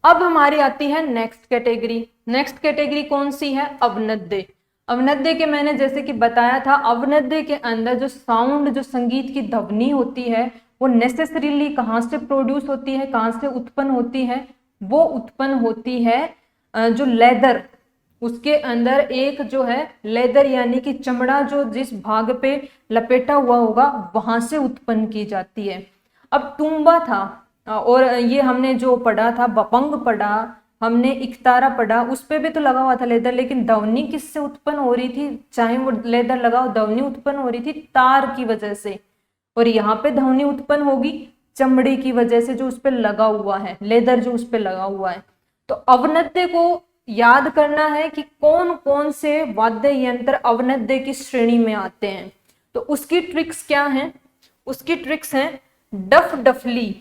अब हमारी आती है नेक्स्ट कैटेगरी। नेक्स्ट कैटेगरी कौन सी है? अवनद्य। अवनद्य के मैंने जैसे कि बताया था, अवनद्य के अंदर जो साउंड, जो संगीत की ध्वनि होती है, वो नेसेसरीली कहाँ से प्रोड्यूस होती है, कहाँ से उत्पन्न होती है? वो उत्पन्न होती है जो लेदर, उसके अंदर एक जो है लेदर यानी कि चमड़ा, जो जिस भाग पे लपेटा हुआ होगा वहां से उत्पन्न की जाती है। अब टूंबा था, और ये हमने जो पढ़ा था, बपंग पढ़ा हमने, इकतारा पढ़ा, उस पे भी तो लगा हुआ था लेदर, लेकिन ध्वनि किससे उत्पन्न हो रही थी? चाहे वो लेदर लगाओ, ध्वनि उत्पन्न हो रही थी तार की वजह से। और यहाँ पे ध्वनि उत्पन्न होगी चमड़े की वजह से, जो उस पर लगा हुआ है, लेदर जो उस पर लगा हुआ है। तो अवनद्य को याद करना है कि कौन कौन से वाद्य यंत्र अवनद्य की श्रेणी में आते हैं। तो उसकी ट्रिक्स क्या हैं? उसकी ट्रिक्स हैं डफ डफली,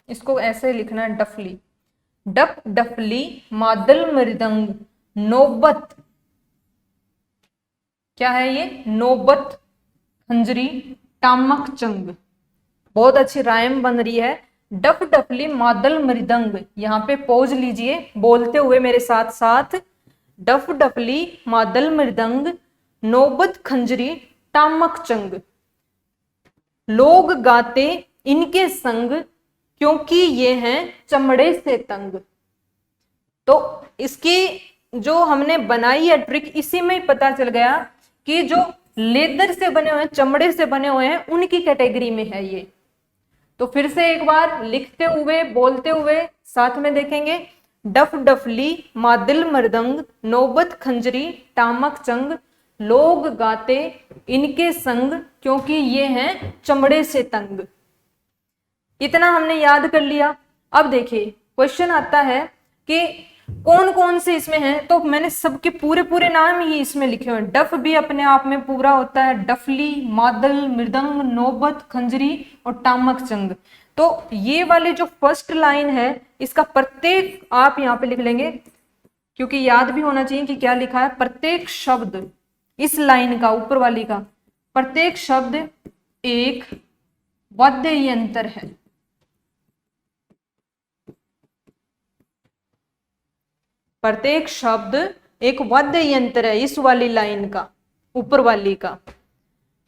इसको ऐसे लिखना है डफली, डफ डफली, मादल मृदंग, नौबत, क्या है ये? नौबत, खंजरी, टामक चंग। बहुत अच्छी राइम बन रही है। डफ डफली, मादल मृदंग, यहाँ पे पॉज लीजिए बोलते हुए मेरे साथ साथ। डफ डफली, मादल मृदंग, नौबत खंजरी, टामक चंग, लोग गाते इनके संग, क्योंकि ये हैं चमड़े से तंग। तो इसकी जो हमने बनाई है ट्रिक, इसी में ही पता चल गया कि जो लेदर से बने हुए हैं, चमड़े से बने हुए हैं, उनकी कैटेगरी में है ये। तो फिर से एक बार लिखते हुए बोलते हुए साथ में देखेंगे। डफ डफली, मादिल मृदंग, नौबत खंजरी, टामक चंग, लोग गाते इनके संग, क्योंकि ये हैं चमड़े से तंग। इतना हमने याद कर लिया। अब देखिए क्वेश्चन आता है कि कौन कौन से इसमें हैं, तो मैंने सबके पूरे पूरे नाम ही इसमें लिखे हुए हैं। डफ भी अपने आप में पूरा होता है, डफली, मादल, मृदंग, नौबत, खंजरी और टामक चंग। तो ये वाली जो फर्स्ट लाइन है, इसका प्रत्येक आप यहाँ पे लिख लेंगे, क्योंकि याद भी होना चाहिए कि क्या लिखा है। प्रत्येक शब्द इस लाइन का, ऊपर वाली का, प्रत्येक शब्द एक वाद्य यंत्र है। प्रत्येक शब्द एक वाद्य यंत्र है, इस वाली लाइन का, ऊपर वाली का।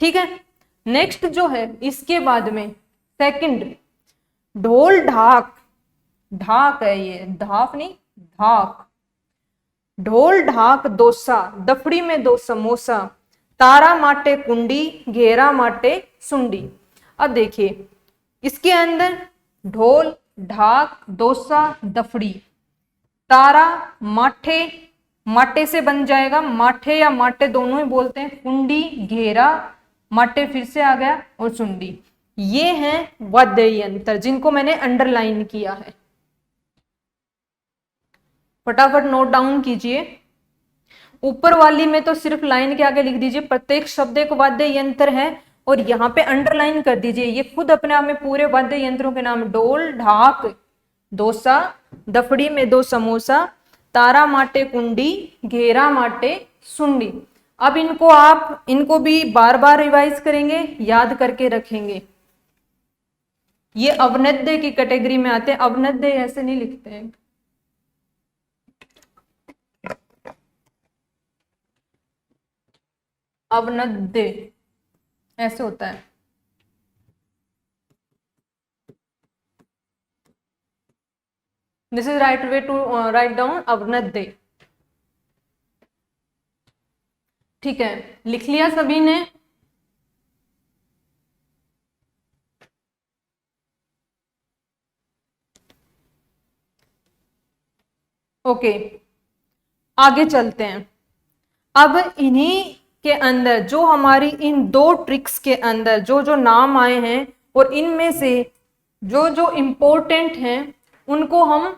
ठीक है। नेक्स्ट जो है इसके बाद में सेकंड, ढोल ढाक, ढाक है ये, धाफ नहीं, ढाक। ढोल ढाक दोसा, दफड़ी में दो समोसा, तारा माटे कुंडी, घेरा माटे सुंडी। अब देखिए इसके अंदर ढोल, ढाक, दोसा, दफड़ी, तारा, माठे, माटे से बन जाएगा, माठे या माटे दोनों ही बोलते हैं, कुंडी, घेरा, माटे फिर से आ गया, और सुंडी। ये हैं वाद्य यंत्र जिनको मैंने अंडरलाइन किया है। फटाफट नोट डाउन कीजिए। ऊपर वाली में तो सिर्फ लाइन के आगे लिख दीजिए प्रत्येक शब्द एक वाद्य यंत्र है, और यहाँ पे अंडरलाइन कर दीजिए। ये खुद अपने आप में पूरे वाद्य यंत्रों के नाम, ढोल ढाक दोसा, दफड़ी में दो समोसा, तारा माटे कुंडी, घेरा माटे सुंडी। अब इनको भी बार बार रिवाइज करेंगे, याद करके रखेंगे। ये अवनद्य की कैटेगरी में आते हैं। अवनद्य ऐसे नहीं लिखते हैं, अवनद्य ऐसे होता है। This is right way to write down अवनद्य। ठीक है, लिख लिया सभी ने? ओके, आगे चलते हैं। अब इन्हीं के अंदर जो हमारी इन दो ट्रिक्स के अंदर जो जो नाम आए हैं, और इनमें से जो जो इम्पोर्टेंट हैं उनको हम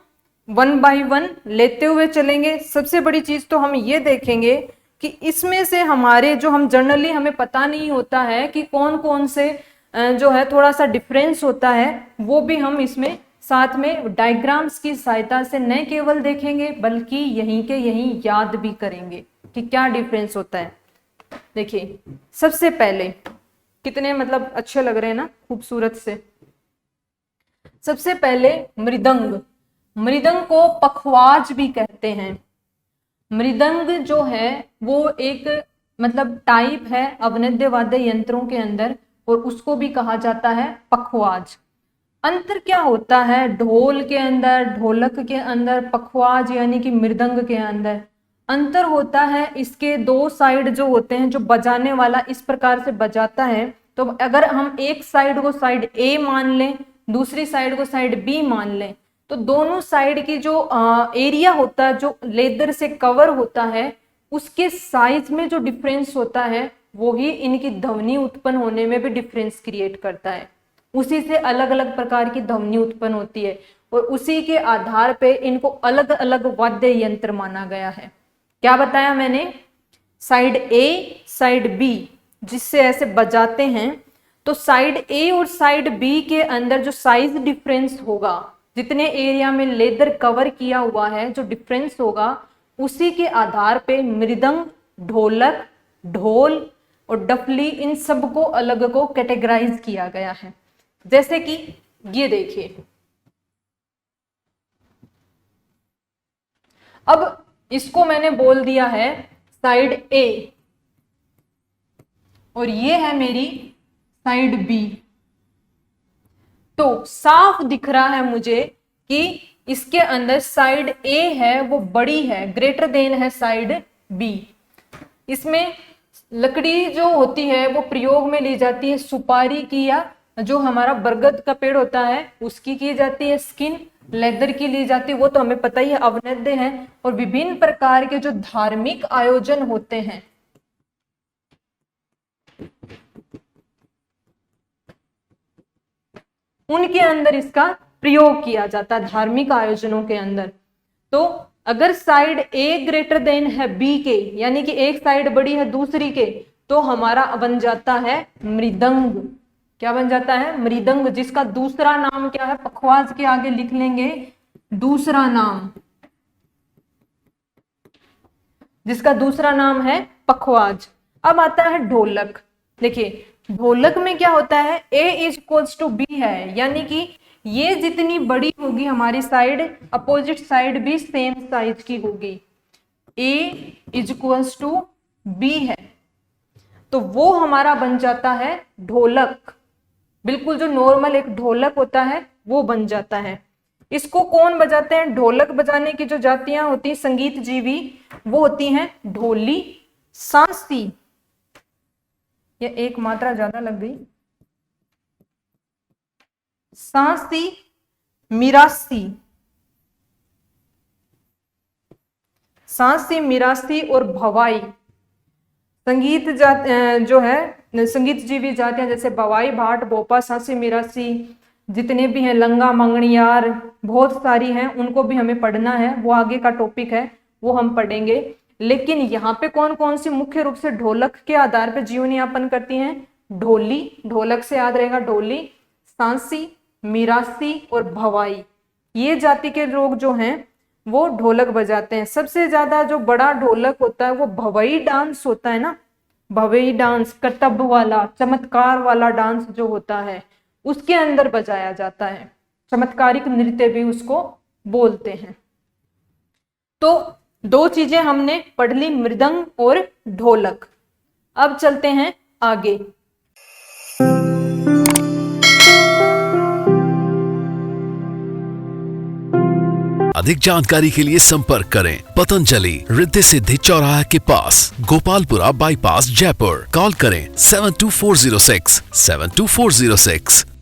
वन बाय वन लेते हुए चलेंगे। सबसे बड़ी चीज तो हम ये देखेंगे कि इसमें से हमारे जो हम जनरली हमें पता नहीं होता है कि कौन कौन से जो है थोड़ा सा डिफरेंस होता है, वो भी हम इसमें साथ में डायग्राम्स की सहायता से न केवल देखेंगे बल्कि यहीं के यहीं याद भी करेंगे कि क्या डिफरेंस होता है। देखिए सबसे पहले कितने मतलब अच्छे लग रहे हैं ना, खूबसूरत से। सबसे पहले मृदंग। मृदंग को पखवाज भी कहते हैं। मृदंग जो है वो एक मतलब टाइप है अवनिद्य वाद्य यंत्रों के अंदर, और उसको भी कहा जाता है पखवाज। अंतर क्या होता है ढोल के अंदर, ढोलक के अंदर, पखवाज यानी कि मृदंग के अंदर? अंतर होता है इसके दो साइड जो होते हैं, जो बजाने वाला इस प्रकार से बजाता है, तो अगर हम एक साइड को साइड ए मान लें, दूसरी साइड को साइड बी मान लें, तो दोनों साइड की जो एरिया होता है, जो लेदर से कवर होता है, उसके साइज में जो डिफरेंस होता है वो ही इनकी ध्वनि उत्पन्न होने में भी डिफरेंस क्रिएट करता है। उसी से अलग अलग प्रकार की ध्वनि उत्पन्न होती है, और उसी के आधार पे इनको अलग अलग वाद्य यंत्र माना गया है। क्या बताया मैंने? साइड ए, साइड बी, जिससे ऐसे बजाते हैं, तो साइड ए और साइड बी के अंदर जो साइज डिफरेंस होगा, जितने एरिया में लेदर कवर किया हुआ है, जो डिफरेंस होगा, उसी के आधार पे मृदंग, ढोलक, ढोल और डफली, इन सब को अलग को कैटेगराइज किया गया है। जैसे कि ये देखिए, अब इसको मैंने बोल दिया है साइड ए, और ये है मेरी साइड बी। तो साफ दिख रहा है मुझे कि इसके अंदर साइड ए है वो बड़ी है, ग्रेटर देन है साइड बी। इसमें लकड़ी जो होती है वो प्रयोग में ली जाती है सुपारी की, या जो हमारा बरगद का पेड़ होता है उसकी की जाती है, स्किन लेदर की ली जाती है, वो तो हमें पता ही है, अवनद्य है। और विभिन्न प्रकार के जो धार्मिक आयोजन होते हैं, उनके अंदर इसका प्रयोग किया जाता है, धार्मिक आयोजनों के अंदर। तो अगर साइड ए ग्रेटर देन है बी के, यानी कि एक साइड बड़ी है दूसरी के, तो हमारा बन जाता है मृदंग। क्या बन जाता है? मृदंग, जिसका दूसरा नाम क्या है? पखवाज के आगे लिख लेंगे दूसरा नाम, जिसका दूसरा नाम है पखवाज। अब आता है ढोलक। देखिए ढोलक में क्या होता है, A is equals to B है, यानी कि ये जितनी बड़ी होगी हमारी साइड, अपोजिट साइड भी सेम साइज की होगी। A is equals to B है, तो वो हमारा बन जाता है ढोलक। बिल्कुल जो नॉर्मल एक ढोलक होता है वो बन जाता है। इसको कौन बजाते हैं? ढोलक बजाने की जो जातियां होती हैं संगीत जीवी, वो होती हैं ढोली, सांसी, ये एक मात्रा ज्यादा लग गई, सांसी, मिरासी, सांसी, मिरासी और भवाई। संगीत जो है संगीत जीवी जातियां जैसे बवाई, भाट, भोपा, सांसी, मिरासी, जितने भी हैं, लंगा, मंगनियार, बहुत सारी हैं, उनको भी हमें पढ़ना है, वो आगे का टॉपिक है, वो हम पढ़ेंगे। लेकिन यहाँ पे कौन कौन सी मुख्य रूप से ढोलक के आधार पर जीवन यापन करती हैं? ढोली, ढोलक से याद रहेगा, ढोली, सांसी, मिरासी और भवाई। ये जाति के लोग जो हैं वो ढोलक बजाते हैं। सबसे ज्यादा जो बड़ा ढोलक होता है वो भवई डांस होता है ना, भवई डांस, करतब वाला, चमत्कार वाला डांस जो होता है, उसके अंदर बजाया जाता है। चमत्कारिक नृत्य भी उसको बोलते हैं। तो दो चीजें हमने पढ़ ली, मृदंग और ढोलक। अब चलते हैं आगे। अधिक जानकारी के लिए संपर्क करें पतंजलि, रिद्धि सिद्धि चौराहा के पास, गोपालपुरा बाईपास, जयपुर। कॉल करें 72406 72406।